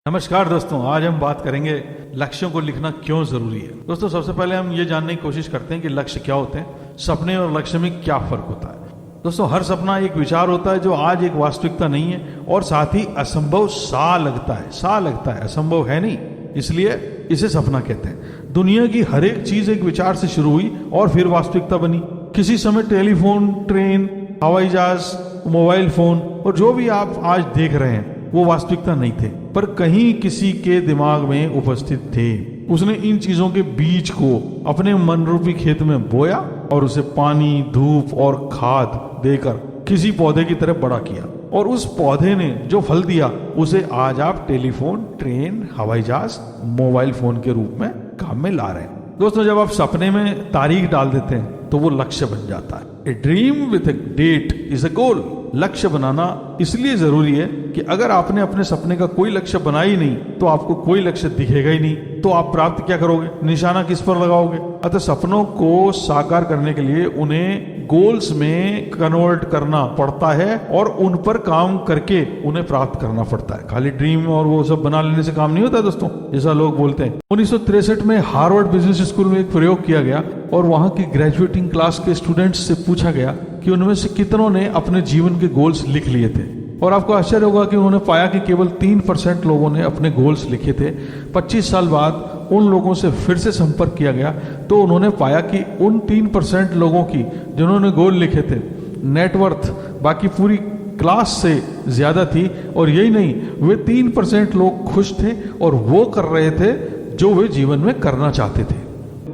नमस्कार दोस्तों, आज हम बात करेंगे लक्ष्यों को लिखना क्यों जरूरी है। दोस्तों, सबसे पहले हम ये जानने की कोशिश करते हैं कि लक्ष्य क्या होते हैं, सपने और लक्ष्य में क्या फर्क होता है। दोस्तों, हर सपना एक विचार होता है जो आज एक वास्तविकता नहीं है और साथ ही असंभव सा लगता है, असंभव है नहीं, इसलिए इसे सपना कहते हैं। दुनिया की हर एक चीज एक विचार से शुरू हुई और फिर वास्तविकता बनी। किसी समय टेलीफोन, ट्रेन, हवाई जहाज, मोबाइल फोन और जो भी आप आज देख रहे हैं वो वास्तविकता नहीं थे, पर कहीं किसी के दिमाग में उपस्थित थे। उसने इन चीजों के बीज को अपने मनरूपी खेत में बोया और उसे पानी, धूप और खाद देकर किसी पौधे की तरह बड़ा किया, और उस पौधे ने जो फल दिया उसे आज आप टेलीफोन, ट्रेन, हवाई जहाज, मोबाइल फोन के रूप में काम में ला रहे हैं। दोस्तों, जब आप सपने में तारीख डाल देते हैं तो वो लक्ष्य बन जाता है। A dream with a date is a goal. लक्ष्य बनाना इसलिए जरूरी है कि अगर आपने अपने सपने का कोई लक्ष्य बनाया ही नहीं तो आपको कोई लक्ष्य दिखेगा ही नहीं, तो आप प्राप्त क्या करोगे, निशाना किस पर लगाओगे। अतः सपनों को साकार करने के लिए उन्हें गोल्स में कन्वर्ट करना पड़ता है और उन पर काम करके उन्हें प्राप्त करना पड़ता है। खाली ड्रीम और वो सब बना लेने से काम नहीं होता दोस्तों, जैसा लोग बोलते हैं। 1963 में हार्वर्ड बिजनेस स्कूल में एक प्रयोग किया गया और वहां की ग्रेजुएटिंग क्लास के स्टूडेंट्स से पूछा गया कि उनमें से कितनों ने अपने जीवन के गोल्स लिख लिए थे। और आपको आश्चर्य होगा कि उन्होंने पाया कि केवल 3% लोगों ने अपने गोल्स लिखे थे। 25 साल बाद उन लोगों से फिर से संपर्क किया गया तो उन्होंने पाया कि उन 3% लोगों की जिन्होंने गोल लिखे थे, नेटवर्थ बाकी पूरी क्लास से ज्यादा थी। और यही नहीं, वे 3% लोग खुश थे और वो कर रहे थे जो वे जीवन में करना चाहते थे।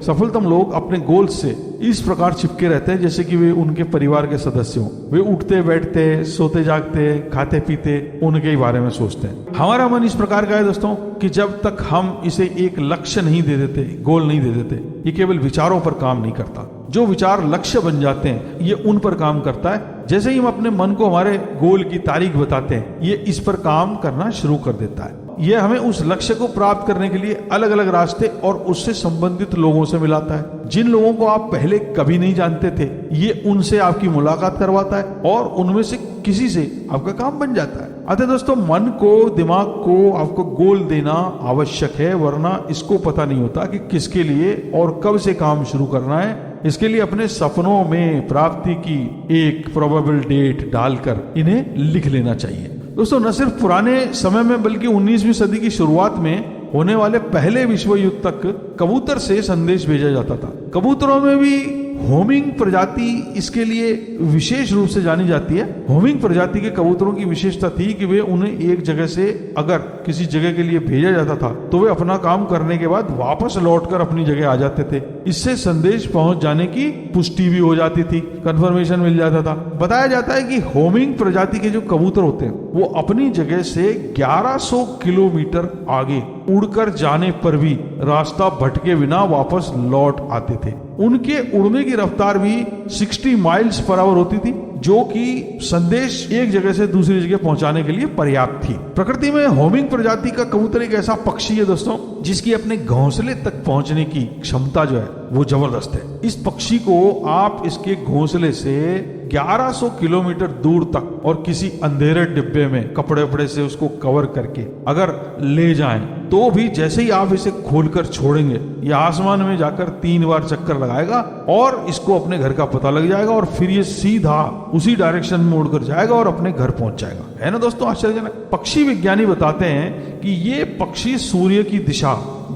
सफलतम लोग अपने गोल्स से इस प्रकार चिपके रहते हैं जैसे कि वे उनके परिवार के सदस्य हों। वे उठते बैठते, सोते जागते, खाते पीते उनके ही बारे में सोचते हैं। हमारा मन इस प्रकार का है दोस्तों कि जब तक हम इसे एक लक्ष्य नहीं दे देते, गोल नहीं दे देते, ये केवल विचारों पर काम नहीं करता। जो विचार लक्ष्य बन जाते हैं ये उन पर काम करता है। जैसे ही हम अपने मन को हमारे गोल की तारीख बताते हैं, ये इस पर काम करना शुरू कर देता है। यह हमें उस लक्ष्य को प्राप्त करने के लिए अलग अलग रास्ते और उससे संबंधित लोगों से मिलाता है। जिन लोगों को आप पहले कभी नहीं जानते थे, ये उनसे आपकी मुलाकात करवाता है और उनमें से किसी से आपका काम बन जाता है। अतः दोस्तों, मन को, दिमाग को आपको गोल देना आवश्यक है, वरना इसको पता नहीं होता कि किसके लिए और कब से काम शुरू करना है। इसके लिए अपने सपनों में प्राप्ति की एक प्रोबेबल डेट डालकर इन्हें लिख लेना चाहिए। दोस्तों, न सिर्फ पुराने समय में बल्कि 19वीं सदी की शुरुआत में होने वाले पहले विश्व युद्ध तक कबूतर से संदेश भेजा जाता था। कबूतरों में भी होमिंग प्रजाति इसके लिए विशेष रूप से जानी जाती है। होमिंग प्रजाति के कबूतरों की विशेषता थी कि वे उन्हें एक जगह से अगर किसी जगह के लिए भेजा जाता था तो वे अपना काम करने के बाद वापस लौटकर अपनी जगह आ जाते थे। इससे संदेश पहुंच जाने की पुष्टि भी हो जाती थी, कंफर्मेशन मिल जाता था। बताया जाता है कि होमिंग प्रजाति के जो कबूतर होते हैं वो अपनी जगह से 1100 किलोमीटर आगे उड़कर जाने पर भी रास्ता भटके बिना वापस लौट आते थे। उनके उड़ने की रफ्तार भी 60 माइल्स पर आवर होती थी, जो कि संदेश एक जगह से दूसरी जगह पहुंचाने के लिए पर्याप्त थी। प्रकृति में होमिंग प्रजाति का कबूतर एक ऐसा पक्षी है दोस्तों जिसकी अपने घोंसले तक पहुंचने की क्षमता जो है वो जबरदस्त है। इस पक्षी को आप इसके घोंसले से 1100 किलोमीटर दूर तक और किसी अंधेरे डिब्बे में कपड़े वपड़े से उसको कवर करके अगर ले जाएं तो भी जैसे ही आप इसे खोलकर छोड़ेंगे, यह आसमान में जाकर 3 बार चक्कर लगाएगा और इसको अपने घर का पता लग जाएगा और फिर ये सीधा उसी डायरेक्शन में उड़कर जाएगा और अपने घर पहुंच जाएगा। है ना दोस्तों आश्चर्यजनक। पक्षी विज्ञानी बताते हैं कि ये पक्षी सूर्य की दिशा,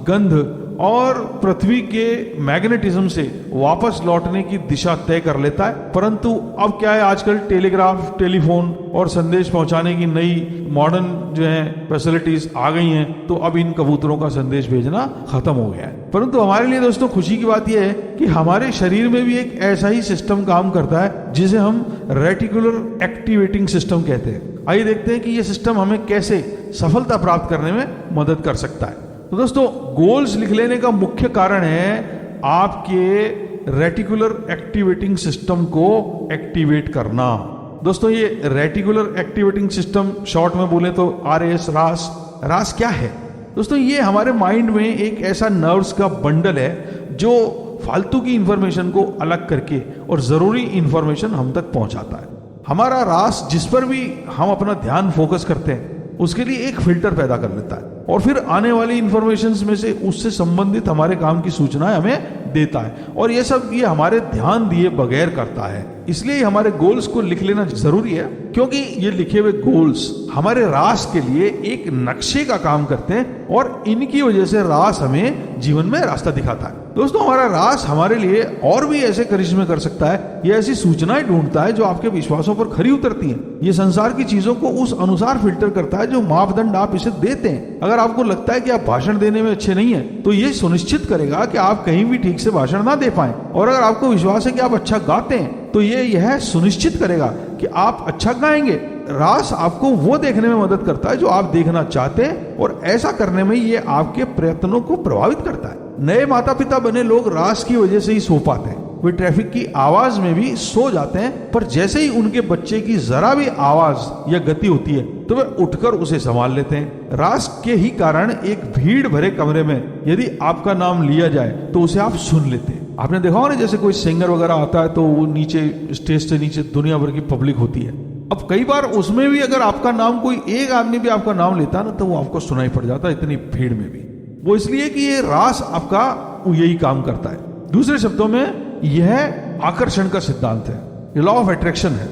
गंध और पृथ्वी के मैग्नेटिज्म से वापस लौटने की दिशा तय कर लेता है। परंतु अब क्या है, आजकल टेलीग्राफ, टेलीफोन और संदेश पहुंचाने की नई मॉडर्न जो है फैसिलिटीज आ गई हैं, तो अब इन कबूतरों का संदेश भेजना खत्म हो गया है। परंतु हमारे लिए दोस्तों खुशी की बात यह है कि हमारे शरीर में भी एक ऐसा ही सिस्टम काम करता है जिसे हम रेटिकुलर एक्टिवेटिंग सिस्टम कहते हैं। आइए देखते हैं कि यह सिस्टम हमें कैसे सफलता प्राप्त करने में मदद कर सकता है। तो दोस्तों, गोल्स लिख लेने का मुख्य कारण है आपके रेटिकुलर एक्टिवेटिंग सिस्टम को एक्टिवेट करना। दोस्तों, ये रेटिकुलर एक्टिवेटिंग सिस्टम शॉर्ट में बोले तो RAS, रास क्या है दोस्तों? ये हमारे माइंड में एक ऐसा नर्व्स का बंडल है जो फालतू की इंफॉर्मेशन को अलग करके और जरूरी इंफॉर्मेशन हम तक पहुंचाता है। हमारा रास जिस पर भी हम अपना ध्यान फोकस करते हैं उसके लिए एक फिल्टर पैदा कर लेता है। और फिर आने वाली इंफॉर्मेशन में से उससे संबंधित हमारे काम की सूचनाएं हमें देता है। और ये सब ये हमारे ध्यान दिए बगैर करता है। इसलिए हमारे गोल्स को लिख लेना जरूरी है, क्योंकि ये लिखे हुए गोल्स हमारे रास के लिए एक नक्शे का काम करते हैं और इनकी वजह से रास हमें जीवन में रास्ता दिखाता है। दोस्तों, हमारा रास हमारे लिए और भी ऐसे करिश्मे कर सकता है। ये ऐसी सूचनाएं ढूंढता है जो आपके विश्वासों पर खरी उतरती हैं। ये संसार की चीजों को उस अनुसार फिल्टर करता है जो मापदंड आप इसे देते हैं। अगर आपको लगता है कि आप भाषण देने में अच्छे नहीं है, तो ये सुनिश्चित करेगा कि आप कहीं भी ठीक से भाषण ना दे पाए। और अगर आपको विश्वास है कि आप अच्छा गाते हैं, तो ये यह सुनिश्चित करेगा कि आप अच्छा गाएंगे। रास आपको वो देखने में मदद करता है जो आप देखना चाहते हैं, और ऐसा करने में ये आपके प्रयत्नों को प्रभावित करता है। नए माता पिता बने लोग रास की वजह से ही सो पाते हैं। वे ट्रैफिक की आवाज में भी सो जाते हैं, पर जैसे ही उनके बच्चे की जरा भी आवाज या गति होती है तो वे उठकर उसे संभाल लेते हैं। रास के ही कारण एक भीड़ भरे कमरे में यदि आपका नाम लिया जाए तो उसे आप सुन लेते हैं। आपने देखा होगा ना, जैसे कोई सिंगर वगैरह आता है तो वो नीचे स्टेज से नीचे दुनिया भर की पब्लिक होती है। अब कई बार उसमें भी अगर आपका नाम, कोई एक आदमी भी आपका नाम लेता है ना, तो वो आपको सुनाई पड़ जाता है इतनी भीड़ में भी। वो इसलिए कि ये रास आपका यही काम करता है। दूसरे शब्दों में यह आकर्षण का सिद्धांत है, ये लॉ ऑफ अट्रैक्शन है।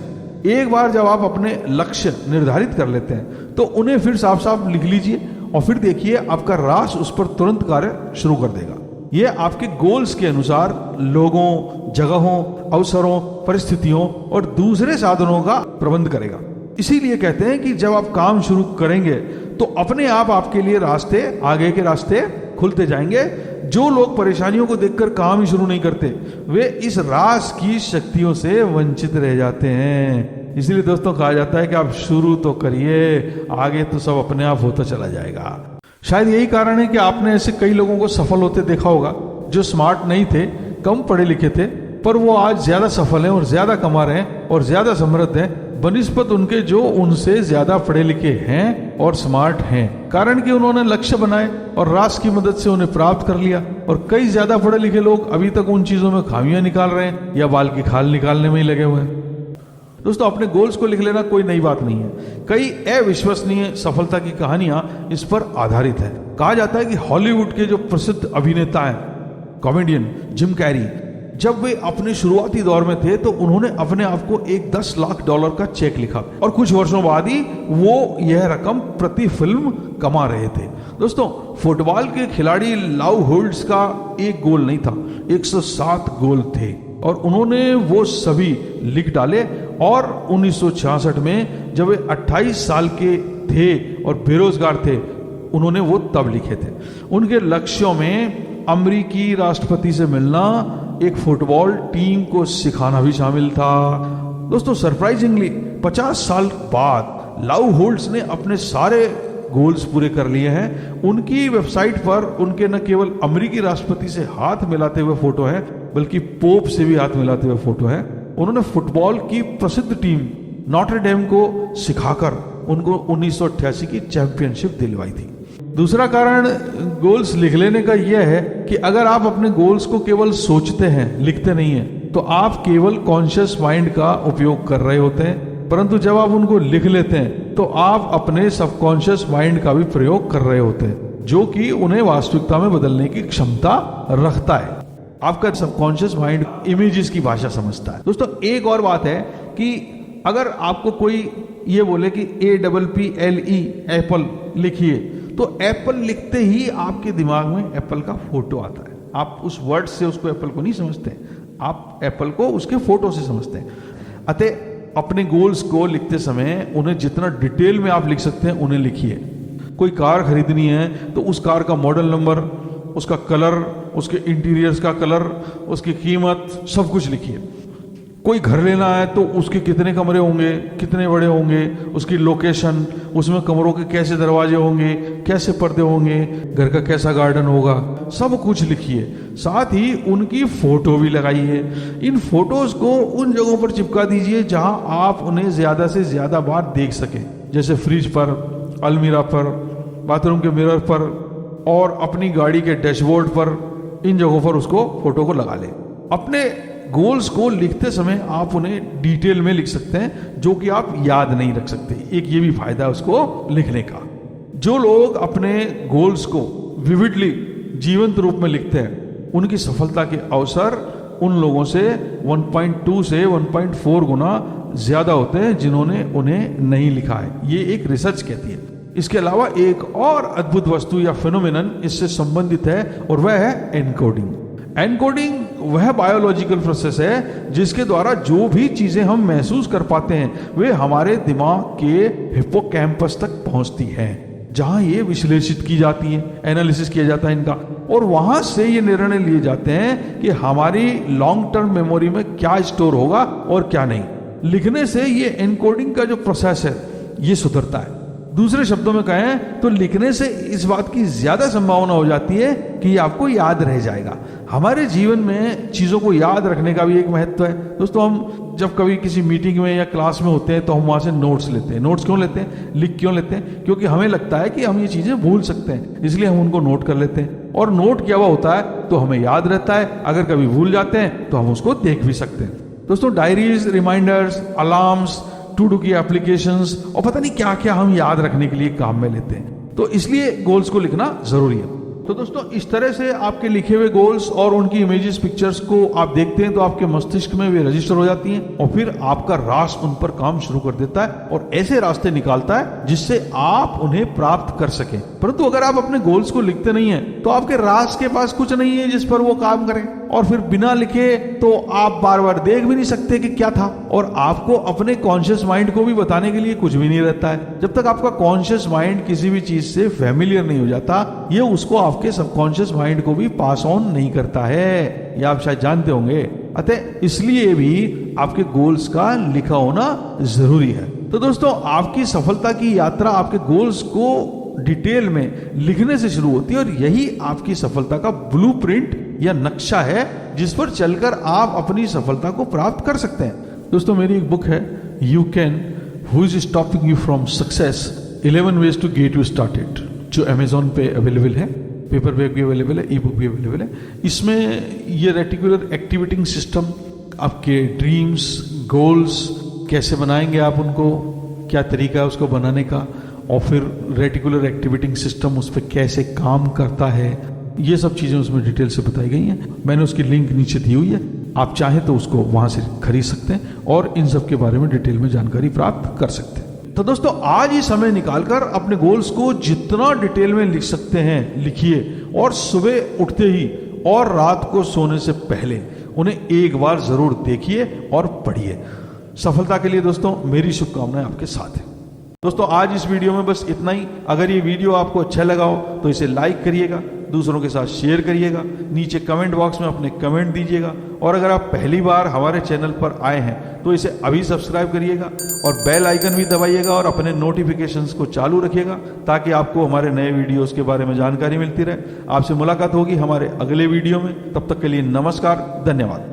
एक बार जब आप अपने लक्ष्य निर्धारित कर लेते हैं तो उन्हें फिर साफ साफ लिख लीजिए और फिर देखिए आपका रास उस पर तुरंत कार्य शुरू कर देगा। यह आपके गोल्स के अनुसार लोगों, जगहों, अवसरों, परिस्थितियों और दूसरे साधनों का प्रबंध करेगा। इसीलिए कहते हैं कि जब आप काम शुरू करेंगे तो अपने आप आपके लिए रास्ते, आगे के रास्ते खुलते जाएंगे। जो लोग परेशानियों को देखकर काम ही शुरू नहीं करते, वे इस रास की शक्तियों से वंचित रह जाते हैं। इसलिए दोस्तों कहा जाता है कि आप शुरू तो करिए, आगे तो सब अपने आप होता चला जाएगा। शायद यही कारण है कि आपने ऐसे कई लोगों को सफल होते देखा होगा जो स्मार्ट नहीं थे, कम पढ़े लिखे थे, पर वो आज ज्यादा सफल हैं और ज्यादा कमा रहे हैं और ज्यादा समृद्ध हैं बनिस्पत उनके जो उनसे ज्यादा पढ़े लिखे हैं और स्मार्ट हैं। कारण कि उन्होंने लक्ष्य बनाए और रास की मदद से उन्हें प्राप्त कर लिया। और कई ज्यादा पढ़े लिखे लोग अभी तक उन चीजों में खामियां निकाल रहे हैं या बाल की खाल निकालने में ही लगे हुए हैं। दोस्तों, अपने गोल्स को लिख लेना कोई नई बात नहीं है। कई अविश्वसनीय सफलता की कहानियां इस पर आधारित है। कहा जाता है कि हॉलीवुड के जो प्रसिद्ध अभिनेता हैं, कॉमेडियन जिम कैरी, जब वे अपने शुरुआती दौर में थे तो उन्होंने अपने आप को एक $10 लाख का चेक लिखा और कुछ वर्षों बाद ही वो यह रकम प्रति फिल्म कमा रहे थे। दोस्तों, फुटबॉल के खिलाड़ी लाउ होल्ड्स का एक गोल नहीं था, 107 गोल थे और उन्होंने वो सभी लिख डाले। और 1966 में जब वे 28 साल के थे और बेरोजगार थे, उन्होंने वो तब लिखे थे। उनके लक्ष्यों में अमेरिकी राष्ट्रपति से मिलना, एक फुटबॉल टीम को सिखाना भी शामिल था। दोस्तों, सरप्राइजिंगली 50 साल बाद लाउ होल्ड्स ने अपने सारे गोल्स पूरे कर लिए हैं। उनकी वेबसाइट पर उनके न केवल अमेरिकी राष्ट्रपति से हाथ मिलाते हुए फोटो है, बल्कि पोप से भी हाथ मिलाते हुए फोटो है। उन्होंने फुटबॉल की प्रसिद्ध टीम नॉटर डेम को सिखाकर उनको 1988 की चैंपियनशिप दिलवाई थी। दूसरा कारण गोल्स लिख लेने का यह है कि अगर आप अपने गोल्स को केवल सोचते हैं, लिखते नहीं हैं, तो आप केवल कॉन्शियस माइंड का उपयोग कर रहे होते हैं। परंतु जब आप उनको लिख लेते हैं तो आप अपने सबकॉन्शियस माइंड का भी प्रयोग कर रहे होते हैं, जो कि उन्हें वास्तविकता में बदलने की क्षमता रखता है। आपका सबकॉन्शियस माइंड इमेजेस की भाषा समझता है। दोस्तों, एक और बात है कि अगर आपको कोई ये बोले कि APPLE एप्पल लिखिए, तो एप्पल लिखते ही आपके दिमाग में एप्पल का फोटो आता है। आप उस वर्ड से उसको एप्पल को नहीं समझते, आप एप्पल को उसके फोटो से समझते हैं। अतः अपने गोल्स को लिखते समय उन्हें जितना डिटेल में आप लिख सकते हैं उन्हें लिखिए। कोई कार खरीदनी है तो उस कार का मॉडल नंबर, उसका कलर, उसके इंटीरियर्स का कलर, उसकी कीमत, सब कुछ लिखिए। कोई घर लेना है तो उसके कितने कमरे होंगे, कितने बड़े होंगे, उसकी लोकेशन, उसमें कमरों के कैसे दरवाजे होंगे, कैसे पर्दे होंगे, घर का कैसा गार्डन होगा, सब कुछ लिखिए। साथ ही उनकी फोटो भी लगाइए। इन फोटोज को उन जगहों पर चिपका दीजिए जहां आप उन्हें ज्यादा से ज्यादा बार देख सकें, जैसे फ्रिज पर, अलमीरा पर, बाथरूम के मिरर पर और अपनी गाड़ी के डैशबोर्ड पर। इन जगहों पर उसको फोटो को लगा ले। अपने गोल्स को लिखते समय आप उन्हें डिटेल में लिख सकते हैं, जो कि आप याद नहीं रख सकते। एक ये भी फायदा है उसको लिखने का। जो लोग अपने गोल्स को विविडली जीवंत रूप में लिखते हैं, उनकी सफलता के अवसर उन लोगों से 1.2 से 1.4 गुना ज्यादा होते हैं जिन्होंने उन्हें नहीं लिखा है। ये एक रिसर्च कहती है। इसके अलावा एक और अद्भुत वस्तु या फिनोमिनन इससे संबंधित है और वह है एनकोडिंग। एनकोडिंग वह बायोलॉजिकल प्रोसेस है जिसके द्वारा जो भी चीजें हम महसूस कर पाते हैं वे हमारे दिमाग के हिप्पोकैम्पस तक पहुंचती हैं, जहां ये विश्लेषित की जाती है, एनालिसिस किया जाता है इनका, और वहां से ये निर्णय लिए जाते हैं कि हमारी लॉन्ग टर्म मेमोरी में क्या स्टोर होगा और क्या नहीं। लिखने से ये एनकोडिंग का जो प्रोसेस है ये सुधरता है। दूसरे शब्दों में कहें तो लिखने से इस बात की ज्यादा संभावना हो जाती है कि ये आपको याद रह जाएगा। हमारे जीवन में चीजों को याद रखने का भी एक महत्व है। दोस्तों, हम जब कभी किसी मीटिंग में या क्लास में होते हैं तो हम वहां से नोट्स लेते हैं। नोट्स क्यों लेते हैं, लिख क्यों लेते हैं? क्योंकि हमें लगता है कि हम ये चीजें भूल सकते हैं, इसलिए हम उनको नोट कर लेते हैं। और नोट किया हुआ होता है तो हमें याद रहता है, अगर कभी भूल जाते हैं तो हम उसको देख भी सकते हैं। दोस्तों, diaries, reminders, alarms, to do की एप्लीकेशंस और पता नहीं क्या क्या हम याद रखने के लिए काम में लेते हैं। तो इसलिए गोल्स को लिखना जरूरी है। तो दोस्तों, इस तरह से आपके लिखे हुए गोल्स और उनकी इमेजेस, पिक्चर्स को आप देखते हैं तो आपके मस्तिष्क में वे रजिस्टर हो जाती हैं और फिर आपका रास उन पर काम शुरू कर देता है और ऐसे रास्ते निकालता है जिससे आप उन्हें प्राप्त कर सकें। परंतु अगर आप अपने गोल्स को लिखते नहीं है तो आपके रास के पास कुछ नहीं है जिस पर वो काम करें, और फिर बिना लिखे तो आप बार बार देख भी नहीं सकते कि क्या था, और आपको अपने कॉन्शियस माइंड को भी बताने के लिए कुछ भी नहीं रहता है। जब तक आपका कॉन्शियस माइंड किसी भी चीज से फैमिलियर नहीं हो जाता, ये उसको आपके सबकॉन्शियस माइंड को भी पास ऑन नहीं करता है। ये आप शायद जानते होंगे। अतः इसलिए भी आपके गोल्स का लिखा होना जरूरी है। तो दोस्तों, आपकी सफलता की यात्रा आपके गोल्स को डिटेल में लिखने से शुरू होती है और यही आपकी सफलता का ब्लूप्रिंट या नक्शा है जिस पर चलकर आप अपनी सफलता को प्राप्त कर सकते हैं। दोस्तों, मेरी एक बुक है, you can, who is stopping you from success, 11 ways to get you started, जो अमेजोन पे अवेलेबल है। पेपर बैग भी अवेलेबल है, ई बुक भी अवेलेबल है। इसमें ये रेटिकुलर एक्टिवेटिंग सिस्टम, आपके ड्रीम्स, गोल्स कैसे बनाएंगे आप उनको, क्या तरीका है उसको बनाने का, और फिर रेटिकुलर एक्टिवेटिंग सिस्टम उस पर कैसे काम करता है, ये सब चीजें उसमें डिटेल से बताई गई हैं। मैंने उसकी लिंक नीचे दी हुई है, आप चाहें तो उसको वहां से खरीद सकते हैं और इन सब के बारे में डिटेल में जानकारी प्राप्त कर सकते हैं। तो दोस्तों, आज ही समय निकालकर अपने गोल्स को जितना डिटेल में लिख सकते हैं लिखिए, और सुबह उठते ही और रात को सोने से पहले उन्हें एक बार जरूर देखिए और पढ़िए। सफलता के लिए दोस्तों मेरी शुभकामनाएं आपके साथ हैं। दोस्तों, आज इस वीडियो में बस इतना ही। अगर ये वीडियो आपको अच्छा लगा हो तो इसे लाइक करिएगा, दूसरों के साथ शेयर करिएगा, नीचे कमेंट बॉक्स में अपने कमेंट दीजिएगा, और अगर आप पहली बार हमारे चैनल पर आए हैं तो इसे अभी सब्सक्राइब करिएगा और बेल आइकन भी दबाइएगा और अपने नोटिफिकेशंस को चालू रखिएगा ताकि आपको हमारे नए वीडियोस के बारे में जानकारी मिलती रहे। आपसे मुलाकात होगी हमारे अगले वीडियो में। तब तक के लिए नमस्कार, धन्यवाद।